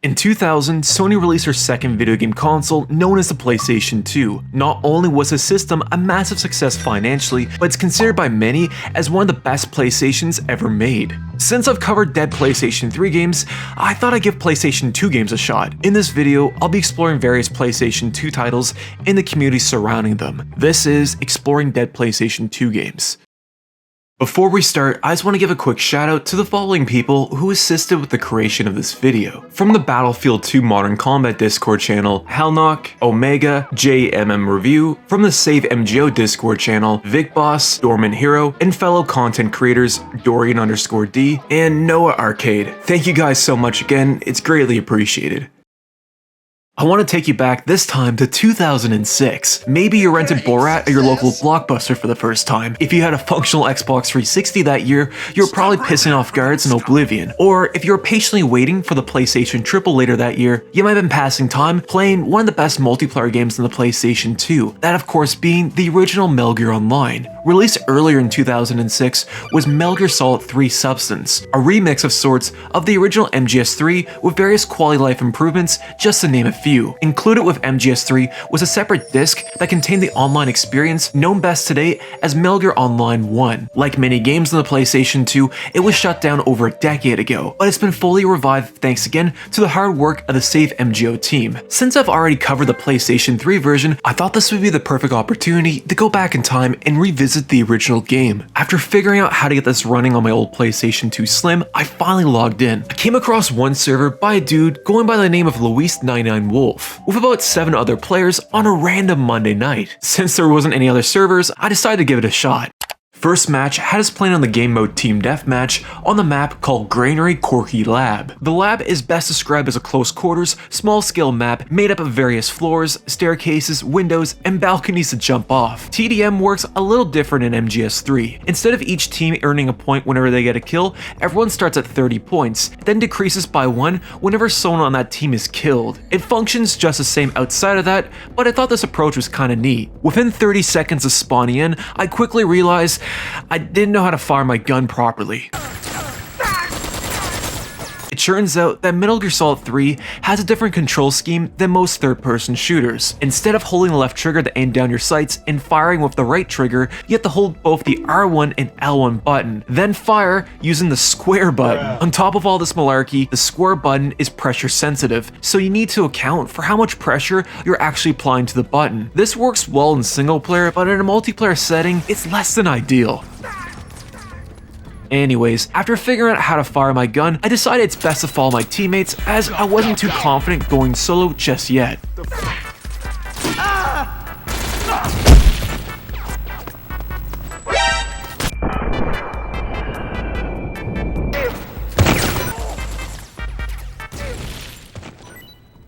In 2000, Sony released their second video game console, known as the PlayStation 2. Not only was the system a massive success financially, but it's considered by many as one of the best PlayStations ever made. Since I've covered dead PlayStation 3 games, I thought I'd give PlayStation 2 games a shot. In this video, I'll be exploring various PlayStation 2 titles and the community surrounding them. This is Exploring Dead PlayStation 2 Games. Before we start, I just want to give a quick shout out to the following people who assisted with the creation of this video. From the Battlefield 2 Modern Combat Discord channel, Hellknock, Omega, JMM Review, from the Save MGO Discord channel, VicBoss, Dormant Hero, and fellow content creators Dorian_D, and Noah Arcade. Thank you guys so much again, it's greatly appreciated. I want to take you back this time to 2006. Maybe you rented Borat at your local Blockbuster for the first time. If you had a functional Xbox 360 that year, you were probably pissing off guards in Oblivion. Or if you were patiently waiting for the PlayStation Triple later that year, you might have been passing time playing one of the best multiplayer games in the PlayStation 2. That of course being the original Metal Gear Online. Released earlier in 2006 was Metal Gear Solid 3 Substance, a remix of sorts of the original MGS3 with various quality of life improvements, just to name a few. Included with MGS3 was a separate disc that contained the online experience known best today as Metal Gear Online 1. Like many games on the PlayStation 2, it was shut down over a decade ago, but it's been fully revived thanks again to the hard work of the Save MGO team. Since I've already covered the PlayStation 3 version, I thought this would be the perfect opportunity to go back in time and revisit the original game. After figuring out how to get this running on my old PlayStation 2 Slim, I finally logged in. I came across one server by a dude going by the name of Luis99Wolf, with about 7 other players on a random Monday night. Since there wasn't any other servers, I decided to give it a shot. First match had us playing on the game mode Team Deathmatch on the map called Granary Corky Lab. The lab is best described as a close quarters, small scale map made up of various floors, staircases, windows, and balconies to jump off. TDM works a little different in MGS3. Instead of each team earning a point whenever they get a kill, everyone starts at 30 points, then decreases by 1 whenever someone on that team is killed. It functions just the same outside of that, but I thought this approach was kinda neat. Within 30 seconds of spawning in, I quickly realized I didn't know how to fire my gun properly. It turns out that Metal Gear Solid 3 has a different control scheme than most third-person shooters. Instead of holding the left trigger to aim down your sights and firing with the right trigger, you have to hold both the R1 and L1 button, then fire using the square button. On top of all this malarkey, the square button is pressure sensitive, so you need to account for how much pressure you're actually applying to the button. This works well in single player, but in a multiplayer setting, it's less than ideal. Anyways, after figuring out how to fire my gun, I decided it's best to follow my teammates as I wasn't too confident going solo just yet.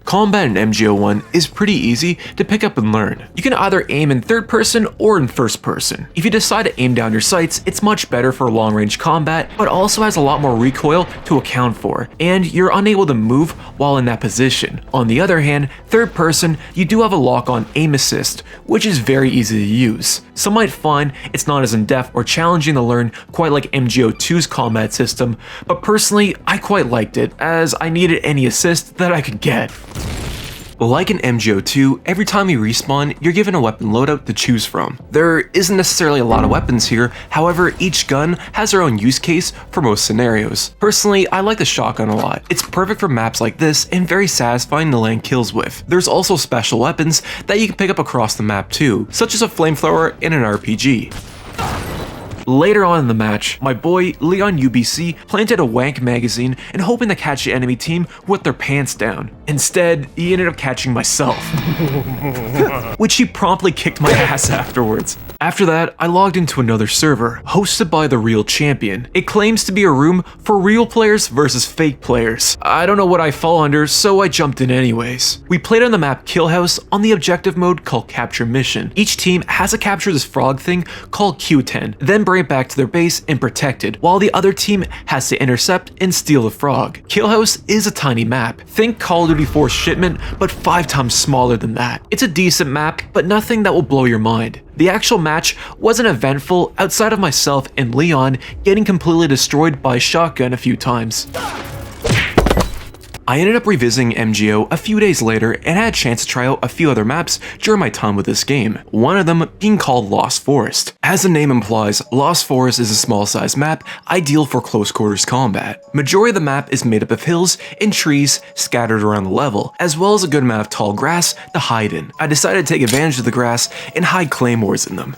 Combat in MGO1 is pretty easy to pick up and learn. You can either aim in third person or in first person. If you decide to aim down your sights, it's much better for long range combat, but also has a lot more recoil to account for, and you're unable to move while in that position. On the other hand, third person, you do have a lock-on aim assist, which is very easy to use. Some might find it's not as in-depth or challenging to learn quite like MGO2's combat system, but personally, I quite liked it, as I needed any assist that I could get. Like in MGO2, every time you respawn, you're given a weapon loadout to choose from. There isn't necessarily a lot of weapons here, however, each gun has their own use case for most scenarios. Personally, I like the shotgun a lot. It's perfect for maps like this and very satisfying to land kills with. There's also special weapons that you can pick up across the map too, such as a flamethrower and an RPG. Later on in the match, my boy Leon UBC planted a wank magazine and hoping to catch the enemy team with their pants down. Instead, he ended up catching myself, which he promptly kicked my ass afterwards. After that, I logged into another server, hosted by The Real Champion. It claims to be a room for real players versus fake players. I don't know what I fall under, so I jumped in anyways. We played on the map Kill House on the objective mode called Capture Mission. Each team has to capture this frog thing called Q10, then bring it back to their base and protect it, while the other team has to intercept and steal the frog. Kill House is a tiny map. Think Call of Duty 4 Shipment, but 5 times smaller than that. It's a decent map, but nothing that will blow your mind. The actual match wasn't eventful outside of myself and Leon getting completely destroyed by a shotgun a few times. I ended up revisiting MGO a few days later and had a chance to try out a few other maps during my time with this game, one of them being called Lost Forest. As the name implies, Lost Forest is a small sized map ideal for close quarters combat. Majority of the map is made up of hills and trees scattered around the level, as well as a good amount of tall grass to hide in. I decided to take advantage of the grass and hide claymores in them.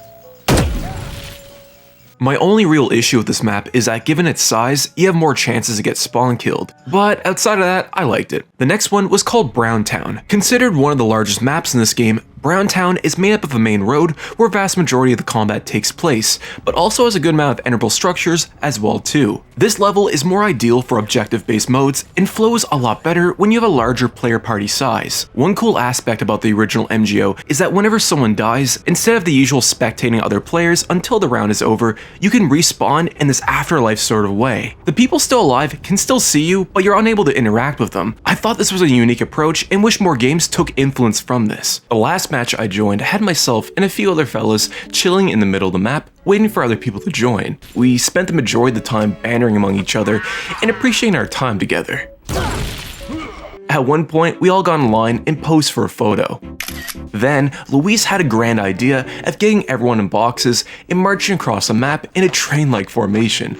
My only real issue with this map is that given its size, you have more chances to get spawn killed, but outside of that, I liked it. The next one was called Browntown. Considered one of the largest maps in this game, Browntown is made up of a main road where a vast majority of the combat takes place, but also has a good amount of enterable structures as well too. This level is more ideal for objective-based modes and flows a lot better when you have a larger player party size. One cool aspect about the original MGO is that whenever someone dies, instead of the usual spectating other players until the round is over, you can respawn in this afterlife sort of way. The people still alive can still see you, but you're unable to interact with them. I thought this was a unique approach and wish more games took influence from this. The last match I joined had myself and a few other fellas chilling in the middle of the map, waiting for other people to join. We spent the majority of the time bantering among each other and appreciating our time together. At one point, we all got in line and posed for a photo. Then, Luis had a grand idea of getting everyone in boxes and marching across the map in a train-like formation.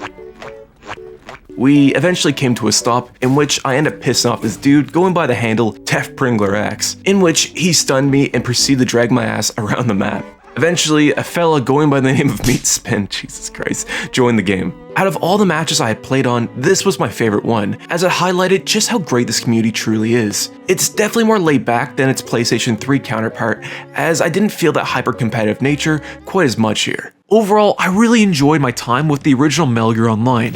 We eventually came to a stop in which I ended up pissing off this dude going by the handle Tef Pringler X, in which he stunned me and proceeded to drag my ass around the map. Eventually, a fella going by the name of Meat Spin, Jesus Christ, joined the game. Out of all the matches I had played on, this was my favorite one, as it highlighted just how great this community truly is. It's definitely more laid back than its PlayStation 3 counterpart, as I didn't feel that hyper-competitive nature quite as much here. Overall, I really enjoyed my time with the original Metal Gear Online.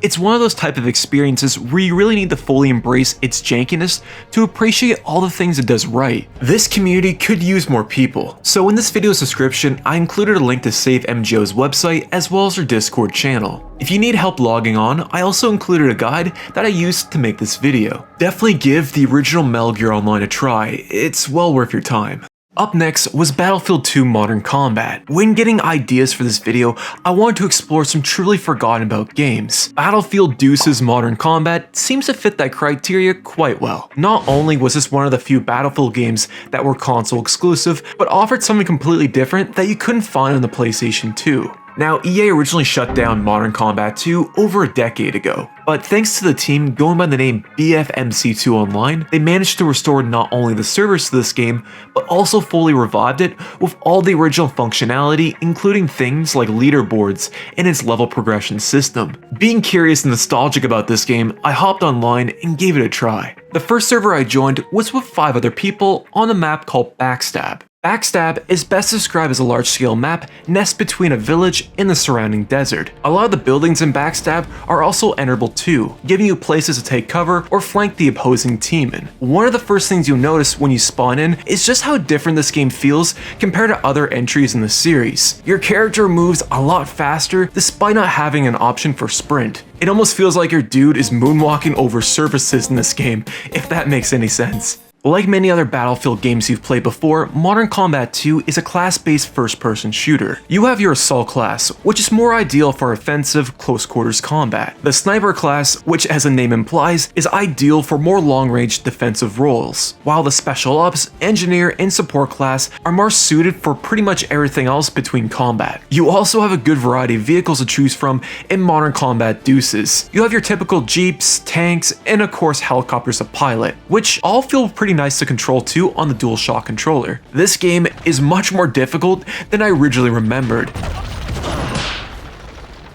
It's one of those type of experiences where you really need to fully embrace its jankiness to appreciate all the things it does right. This community could use more people, so in this video's description, I included a link to Save MGO's website as well as their Discord channel. If you need help logging on, I also included a guide that I used to make this video. Definitely give the original Metal Gear Online a try, it's well worth your time. Up next was Battlefield 2 Modern Combat. When getting ideas for this video, I wanted to explore some truly forgotten about games. Battlefield Deuce's Modern Combat seems to fit that criteria quite well. Not only was this one of the few Battlefield games that were console exclusive, but offered something completely different that you couldn't find on the PlayStation 2. Now, EA originally shut down Modern Combat 2 over a decade ago, but thanks to the team going by the name BFMC2 Online, they managed to restore not only the servers to this game, but also fully revived it with all the original functionality, including things like leaderboards and its level progression system. Being curious and nostalgic about this game, I hopped online and gave it a try. The first server I joined was with 5 other people on a map called Backstab. Backstab is best described as a large-scale map nested between a village and the surrounding desert. A lot of the buildings in Backstab are also enterable too, giving you places to take cover or flank the opposing team in. One of the first things you'll notice when you spawn in is just how different this game feels compared to other entries in the series. Your character moves a lot faster despite not having an option for sprint. It almost feels like your dude is moonwalking over surfaces in this game, if that makes any sense. Like many other Battlefield games you've played before, Modern Combat 2 is a class-based first-person shooter. You have your Assault class, which is more ideal for offensive, close-quarters combat. The Sniper class, which as the name implies, is ideal for more long-range defensive roles, while the Special Ops, Engineer, and Support class are more suited for pretty much everything else between combat. You also have a good variety of vehicles to choose from in Modern Combat Deuces. You have your typical jeeps, tanks, and of course helicopters to pilot, which all feel pretty nice to control too on the DualShock controller. This game is much more difficult than I originally remembered.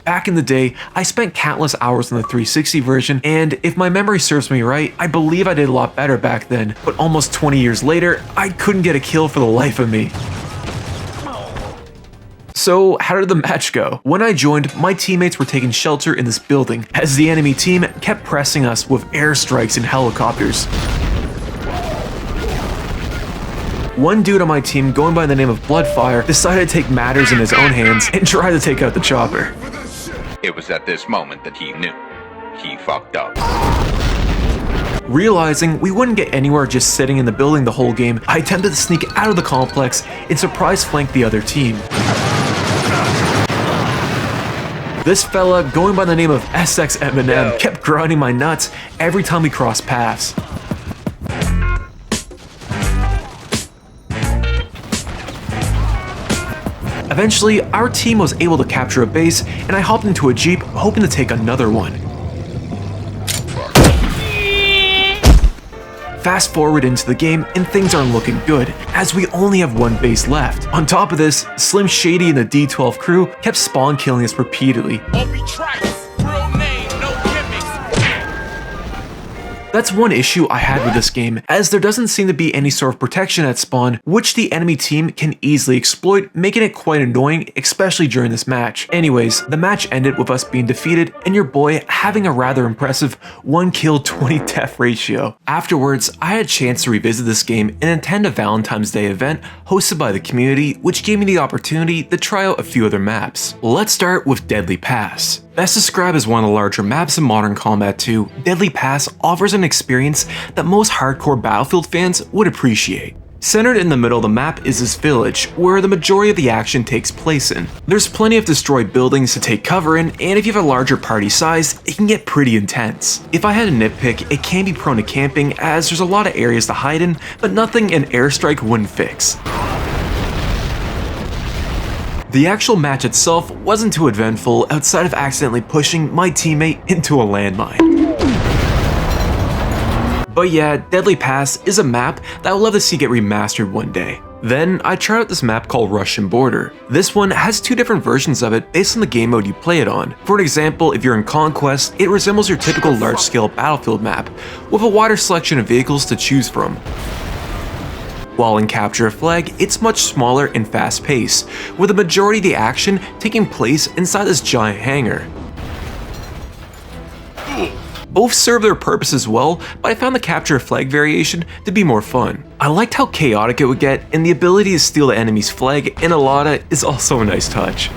Back in the day, I spent countless hours on the 360 version, and if my memory serves me right, I believe I did a lot better back then, but almost 20 years later, I couldn't get a kill for the life of me. So how did the match go? When I joined, my teammates were taking shelter in this building, as the enemy team kept pressing us with airstrikes and helicopters. One dude on my team, going by the name of Bloodfire, decided to take matters in his own hands and try to take out the chopper. It was at this moment that he knew. He fucked up. Realizing we wouldn't get anywhere just sitting in the building the whole game, I attempted to sneak out of the complex and surprise flank the other team. This fella, going by the name of SX Eminem, kept grinding my nuts every time we crossed paths. Eventually, our team was able to capture a base, and I hopped into a jeep hoping to take another one. Fast forward into the game and things aren't looking good, as we only have one base left. On top of this, Slim Shady and the D12 crew kept spawn killing us repeatedly. That's one issue I had with this game, as there doesn't seem to be any sort of protection at spawn, which the enemy team can easily exploit, making it quite annoying, especially during this match. Anyways, the match ended with us being defeated and your boy having a rather impressive 1 kill 20 death ratio. Afterwards, I had a chance to revisit this game and attend a Valentine's Day event hosted by the community, which gave me the opportunity to try out a few other maps. Let's start with Deadly Pass. Best described as one of the larger maps in Modern Combat 2, Deadly Pass offers an experience that most hardcore Battlefield fans would appreciate. Centered in the middle of the map is this village, where the majority of the action takes place in. There's plenty of destroyed buildings to take cover in, and if you have a larger party size, it can get pretty intense. If I had a nitpick, it can be prone to camping, as there's a lot of areas to hide in, but nothing an airstrike wouldn't fix. The actual match itself wasn't too eventful outside of accidentally pushing my teammate into a landmine. But yeah, Deadly Pass is a map that I would love to see get remastered one day. Then I tried out this map called Russian Border. This one has 2 different versions of it based on the game mode you play it on. For an example, if you're in Conquest, it resembles your typical large-scale Battlefield map, with a wider selection of vehicles to choose from. While in Capture a Flag, it's much smaller and fast-paced, with the majority of the action taking place inside this giant hangar. Both serve their purposes well, but I found the Capture a Flag variation to be more fun. I liked how chaotic it would get, and the ability to steal the enemy's flag in a Lada is also a nice touch.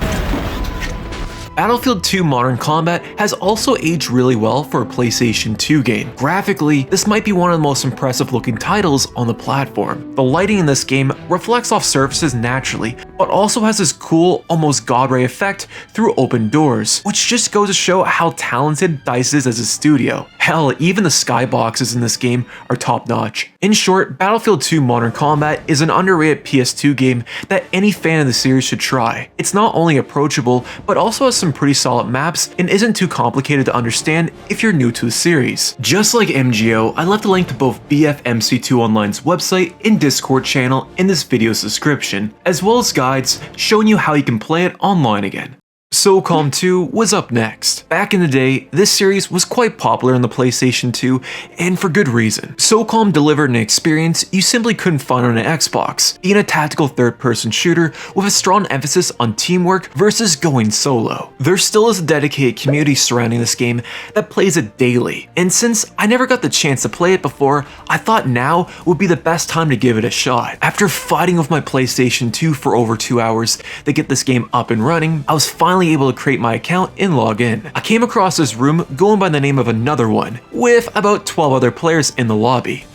Battlefield 2 Modern Combat has also aged really well for a PlayStation 2 game. Graphically, this might be one of the most impressive looking titles on the platform. The lighting in this game reflects off surfaces naturally, but also has this cool, almost God Ray effect through open doors, which just goes to show how talented DICE is as a studio. Hell, even the skyboxes in this game are top notch. In short, Battlefield 2 Modern Combat is an underrated PS2 game that any fan of the series should try. It's not only approachable, but also has some pretty solid maps and isn't too complicated to understand if you're new to the series. Just like MGO, I left a link to both BFMC2 Online's website and Discord channel in this video's description, as well as guides showing you how you can play it online again. SOCOM 2 was up next. Back in the day, this series was quite popular on the PlayStation 2, and for good reason. SOCOM delivered an experience you simply couldn't find on an Xbox, being a tactical third-person shooter with a strong emphasis on teamwork versus going solo. There still is a dedicated community surrounding this game that plays it daily, and since I never got the chance to play it before, I thought now would be the best time to give it a shot. After fighting with my PlayStation 2 for over 2 hours to get this game up and running, I was finally able to create my account and log in. I came across this room going by the name of Another One, with about 12 other players in the lobby.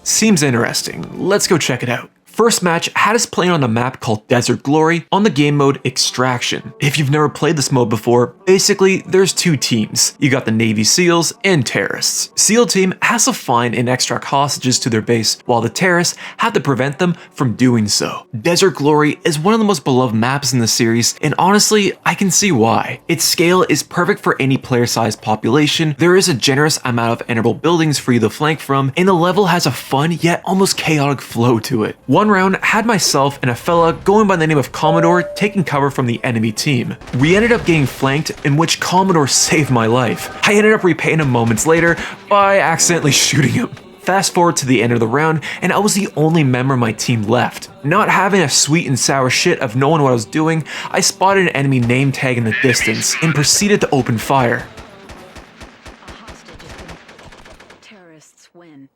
Seems interesting. Let's go check it out. First match had us playing on a map called Desert Glory on the game mode Extraction. If you've never played this mode before, basically there's 2 teams. You got the Navy SEALs and terrorists. SEAL team has to find and extract hostages to their base, while the terrorists have to prevent them from doing so. Desert Glory is one of the most beloved maps in the series, and honestly, I can see why. Its scale is perfect for any player-sized population, there is a generous amount of enterable buildings for you to flank from, and the level has a fun yet almost chaotic flow to it. One round had myself and a fella going by the name of Commodore taking cover from the enemy team. We ended up getting flanked, in which Commodore saved my life. I ended up repaying him moments later by accidentally shooting him. Fast forward to the end of the round, and I was the only member of my team left. Not having a sweet and sour shit of knowing what I was doing, I spotted an enemy name tag in the distance and proceeded to open fire.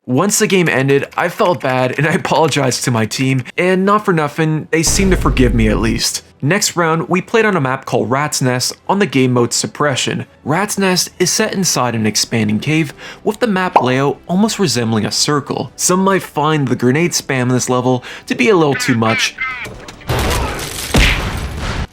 Once the game ended, I felt bad and I apologized to my team, and not for nothing, they seemed to forgive me at least. Next round, we played on a map called Rat's Nest on the game mode Suppression. Rat's Nest is set inside an expanding cave, with the map layout almost resembling a circle. Some might find the grenade spam in this level to be a little too much,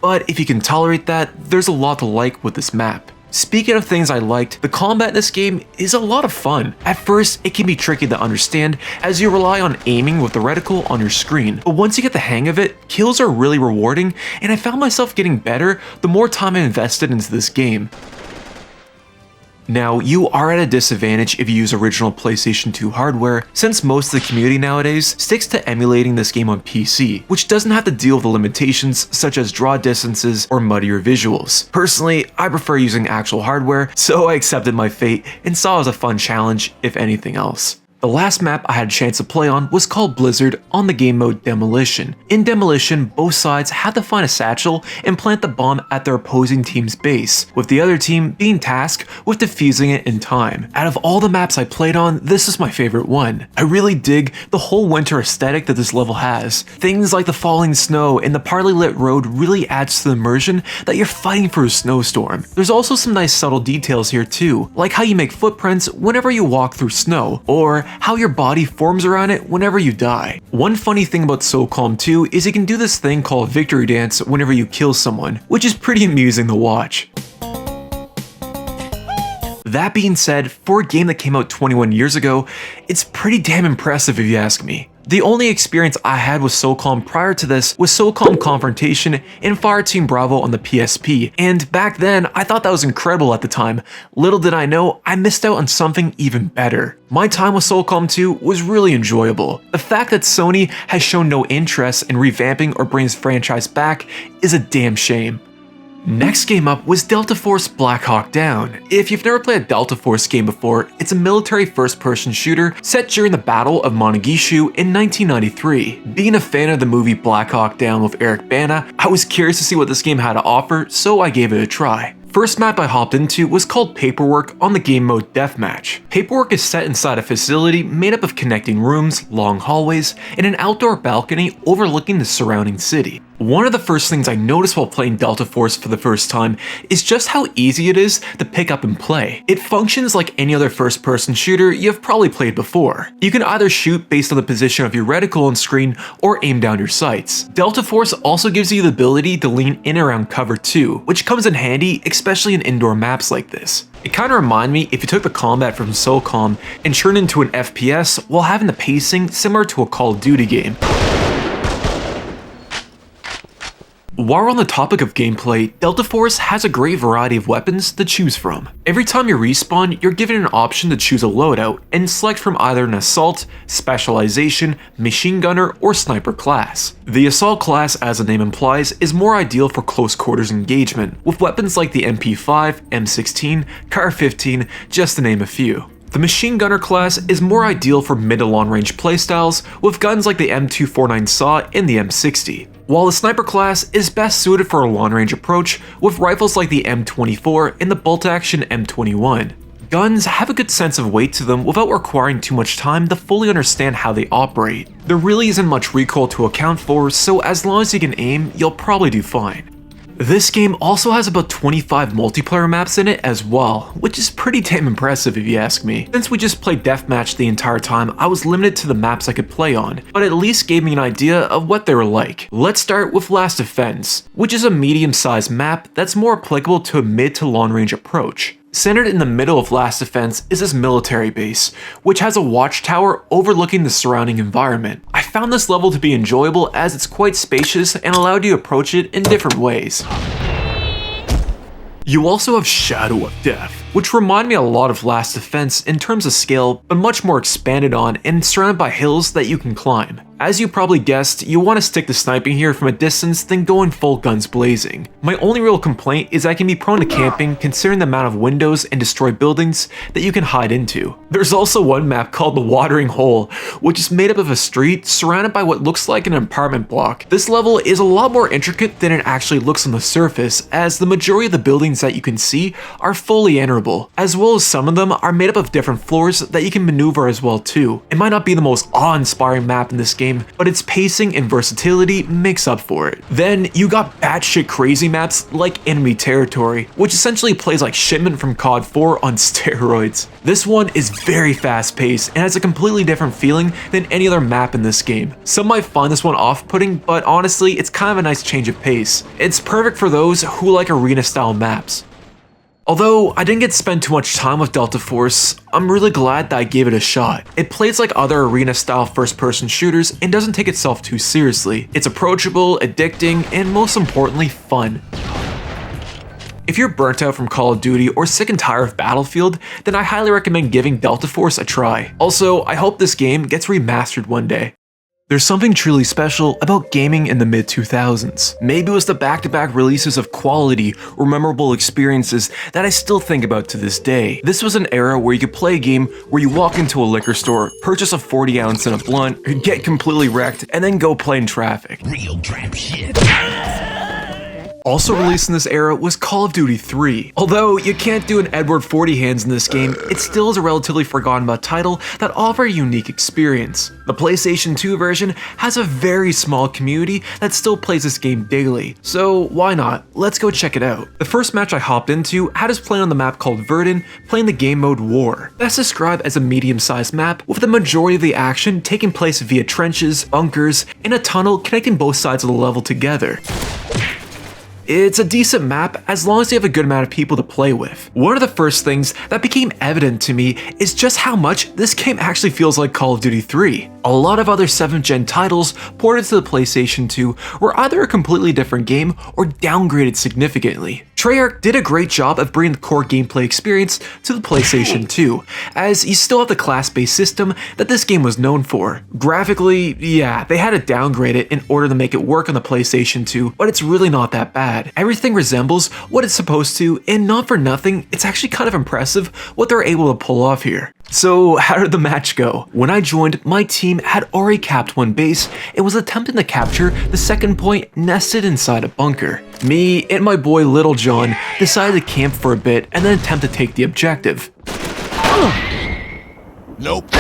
but if you can tolerate that, there's a lot to like with this map. Speaking of things I liked, the combat in this game is a lot of fun. At first, it can be tricky to understand as you rely on aiming with the reticle on your screen, but once you get the hang of it, kills are really rewarding, and I found myself getting better the more time I invested into this game. Now, you are at a disadvantage if you use original PlayStation 2 hardware, since most of the community nowadays sticks to emulating this game on PC, which doesn't have to deal with the limitations such as draw distances or muddier visuals. Personally, I prefer using actual hardware, so I accepted my fate and saw it as a fun challenge, if anything else. The last map I had a chance to play on was called Blizzard on the game mode Demolition. In Demolition, both sides had to find a satchel and plant the bomb at their opposing team's base, with the other team being tasked with defusing it in time. Out of all the maps I played on, this is my favorite one. I really dig the whole winter aesthetic that this level has. Things like the falling snow and the partly lit road really adds to the immersion that you're fighting for a snowstorm. There's also some nice subtle details here too, like how you make footprints whenever you walk through snow, or how your body forms around it whenever you die. One funny thing about SOCOM too is you can do this thing called victory dance whenever you kill someone, which is pretty amusing to watch. That being said, for a game that came out 21 years ago, it's pretty damn impressive if you ask me. The only experience I had with SOCOM prior to this was SOCOM Confrontation and Fireteam Bravo on the PSP, and back then I thought that was incredible at the time. Little did I know, I missed out on something even better. My time with SOCOM 2 was really enjoyable. The fact that Sony has shown no interest in revamping or bringing this franchise back is a damn shame. Next game up was Delta Force Black Hawk Down. If you've never played a Delta Force game before, it's a military first-person shooter set during the Battle of Mogadishu in 1993. Being a fan of the movie Black Hawk Down with Eric Bana, I was curious to see what this game had to offer, so I gave it a try. First map I hopped into was called Paperwork on the game mode Deathmatch. Paperwork is set inside a facility made up of connecting rooms, long hallways, and an outdoor balcony overlooking the surrounding city. One of the first things I noticed while playing Delta Force for the first time is just how easy it is to pick up and play. It functions like any other first-person shooter you've probably played before. You can either shoot based on the position of your reticle on screen or aim down your sights. Delta Force also gives you the ability to lean in around cover too, which comes in handy especially in indoor maps like this. It kinda reminded me if you took the combat from SOCOM and turned it into an FPS while having the pacing similar to a Call of Duty game. While we're on the topic of gameplay, Delta Force has a great variety of weapons to choose from. Every time you respawn, you're given an option to choose a loadout and select from either an assault, specialization, machine gunner, or sniper class. The assault class, as the name implies, is more ideal for close quarters engagement, with weapons like the MP5, M16, Car-15, just to name a few. The machine gunner class is more ideal for mid to long range playstyles, with guns like the M249 SAW and the M60. While the sniper class is best suited for a long range approach, with rifles like the M24 and the bolt action M21. Guns have a good sense of weight to them without requiring too much time to fully understand how they operate. There really isn't much recoil to account for, so as long as you can aim, you'll probably do fine. This game also has about 25 multiplayer maps in it as well, which is pretty damn impressive if you ask me. Since we just played Deathmatch the entire time, I was limited to the maps I could play on, but at least gave me an idea of what they were like. Let's start with Last Defense, which is a medium-sized map that's more applicable to a mid to long range approach. Centered in the middle of Last Defense is this military base, which has a watchtower overlooking the surrounding environment. I found this level to be enjoyable as it's quite spacious and allowed you to approach it in different ways. You also have Shadow of Death, which remind me a lot of Last Defense in terms of scale, but much more expanded on and surrounded by hills that you can climb. As you probably guessed, you want to stick to sniping here from a distance than going full guns blazing. My only real complaint is I can be prone to camping considering the amount of windows and destroyed buildings that you can hide into. There's also one map called the Watering Hole, which is made up of a street surrounded by what looks like an apartment block. This level is a lot more intricate than it actually looks on the surface, as the majority of the buildings that you can see are fully enterable, as well as some of them are made up of different floors that you can maneuver as well too. It might not be the most awe-inspiring map in this game, game, but its pacing and versatility makes up for it. Then you got batshit crazy maps like Enemy Territory, which essentially plays like Shipment from COD 4 on steroids. This one is very fast paced and has a completely different feeling than any other map in this game. Some might find this one off-putting, but honestly, it's kind of a nice change of pace. It's perfect for those who like arena-style maps. Although I didn't get to spend too much time with Delta Force, I'm really glad that I gave it a shot. It plays like other arena-style first-person shooters and doesn't take itself too seriously. It's approachable, addicting, and most importantly, fun. If you're burnt out from Call of Duty or sick and tired of Battlefield, then I highly recommend giving Delta Force a try. Also, I hope this game gets remastered one day. There's something truly special about gaming in the mid-2000s. Maybe it was the back-to-back releases of quality or memorable experiences that I still think about to this day. This was an era where you could play a game where you walk into a liquor store, purchase a 40-ounce and a blunt, get completely wrecked, and then go play in traffic. Real trap shit. Also released in this era was Call of Duty 3. Although you can't do an Edward 40 hands in this game, it still is a relatively forgotten about title that offers a unique experience. The PlayStation 2 version has a very small community that still plays this game daily, so why not? Let's go check it out. The first match I hopped into had us playing on the map called Verdun, playing the game mode War. That's described as a medium-sized map with the majority of the action taking place via trenches, bunkers, and a tunnel connecting both sides of the level together. It's a decent map as long as you have a good amount of people to play with. One of the first things that became evident to me is just how much this game actually feels like Call of Duty 3. A lot of other 7th gen titles ported to the PlayStation 2 were either a completely different game or downgraded significantly. Treyarch did a great job of bringing the core gameplay experience to the PlayStation 2, as you still have the class-based system that this game was known for. Graphically, yeah, they had to downgrade it in order to make it work on the PlayStation 2, but it's really not that bad. Everything resembles what it's supposed to, and not for nothing, it's actually kind of impressive what they're able to pull off here. So how did the match go? When I joined, my team had already capped one base and was attempting to capture the second point nested inside a bunker. Me and my boy Little John decided to camp for a bit and then attempt to take the objective. Nope.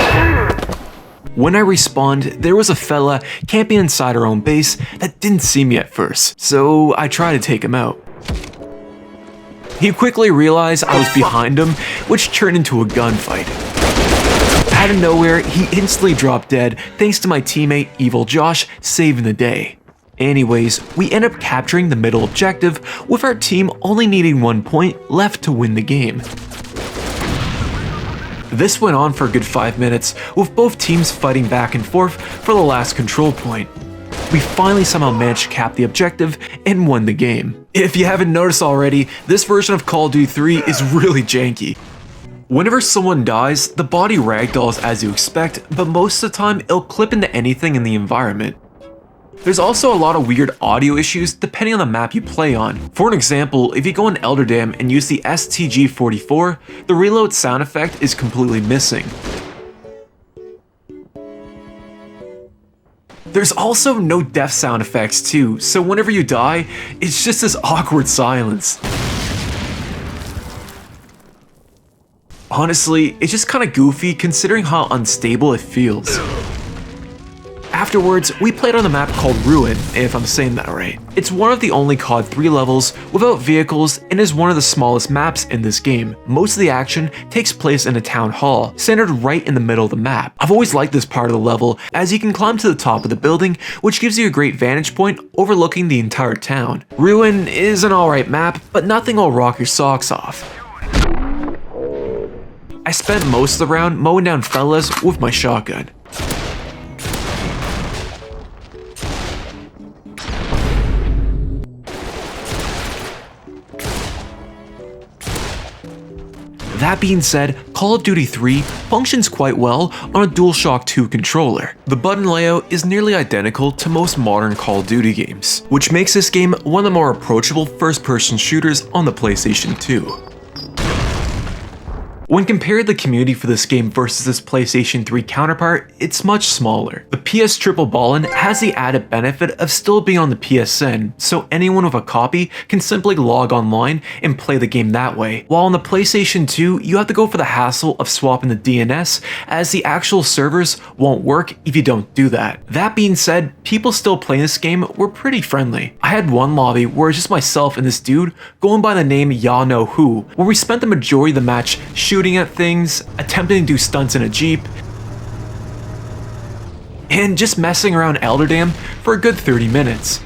When I respawned, there was a fella camping inside our own base that didn't see me at first, so I tried to take him out. He quickly realized I was behind him, which turned into a gunfight. Out of nowhere, he instantly dropped dead thanks to my teammate Evil Josh saving the day. Anyways, we end up capturing the middle objective with our team only needing 1 point left to win the game. This went on for a good 5 minutes, with both teams fighting back and forth for the last control point. We finally somehow managed to cap the objective and won the game. If you haven't noticed already, this version of Call of Duty 3 is really janky. Whenever someone dies, the body ragdolls as you expect, but most of the time it'll clip into anything in the environment. There's also a lot of weird audio issues depending on the map you play on. For an example, if you go in Elderdam and use the STG-44, the reload sound effect is completely missing. There's also no death sound effects too, so whenever you die, it's just this awkward silence. Honestly, it's just kinda goofy considering how unstable it feels. Afterwards, we played on a map called Ruin, if I'm saying that right. It's one of the only COD 3 levels without vehicles and is one of the smallest maps in this game. Most of the action takes place in a town hall, centered right in the middle of the map. I've always liked this part of the level, as you can climb to the top of the building, which gives you a great vantage point overlooking the entire town. Ruin is an alright map, but nothing will rock your socks off. I spent most of the round mowing down fellas with my shotgun. That being said, Call of Duty 3 functions quite well on a DualShock 2 controller. The button layout is nearly identical to most modern Call of Duty games, which makes this game one of the more approachable first-person shooters on the PlayStation 2. When compared to the community for this game versus its PlayStation 3 counterpart, it's much smaller. The PS Triple Ballin has the added benefit of still being on the PSN, so anyone with a copy can simply log online and play the game that way. While on the PlayStation 2, you have to go for the hassle of swapping the DNS, as the actual servers won't work if you don't do that. That being said, people still playing this game were pretty friendly. I had one lobby where it's just myself and this dude going by the name Ya Know Who, where we spent the majority of the match shooting at things, attempting to do stunts in a Jeep, and just messing around Elderdam for a good 30 minutes.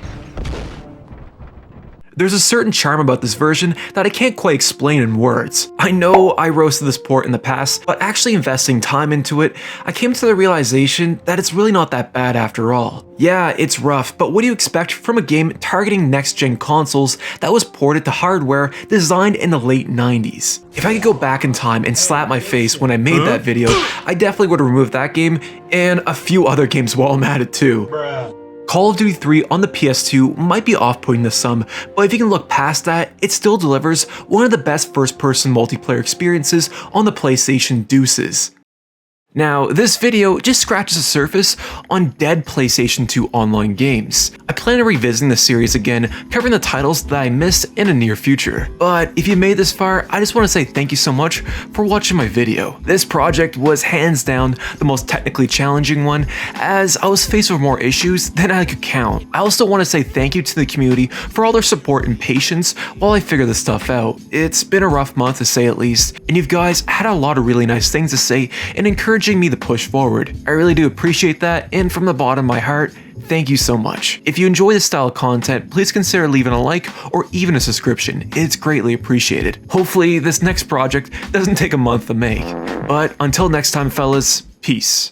There's a certain charm about this version that I can't quite explain in words. I know I roasted this port in the past, but actually investing time into it, I came to the realization that it's really not that bad after all. Yeah, it's rough, but what do you expect from a game targeting next-gen consoles that was ported to hardware designed in the late 90s? If I could go back in time and slap my face when I made that video, I definitely would have removed that game and a few other games while I'm at it too. Call of Duty 3 on the PS2 might be off-putting to some, but if you can look past that, it still delivers one of the best first-person multiplayer experiences on the PlayStation Deuces. Now, this video just scratches the surface on dead PlayStation 2 online games. I plan on revisiting the series again, covering the titles that I missed in the near future. But if you made this far, I just want to say thank you so much for watching my video. This project was hands down the most technically challenging one, as I was faced with more issues than I could count. I also want to say thank you to the community for all their support and patience while I figure this stuff out. It's been a rough month to say at least, and you guys had a lot of really nice things to say and encouraging me to push forward. I really do appreciate that, and from the bottom of my heart, thank you so much. If you enjoy this style of content, please consider leaving a like or even a subscription. It's greatly appreciated. Hopefully this next project doesn't take a month to make. But until next time, fellas, peace.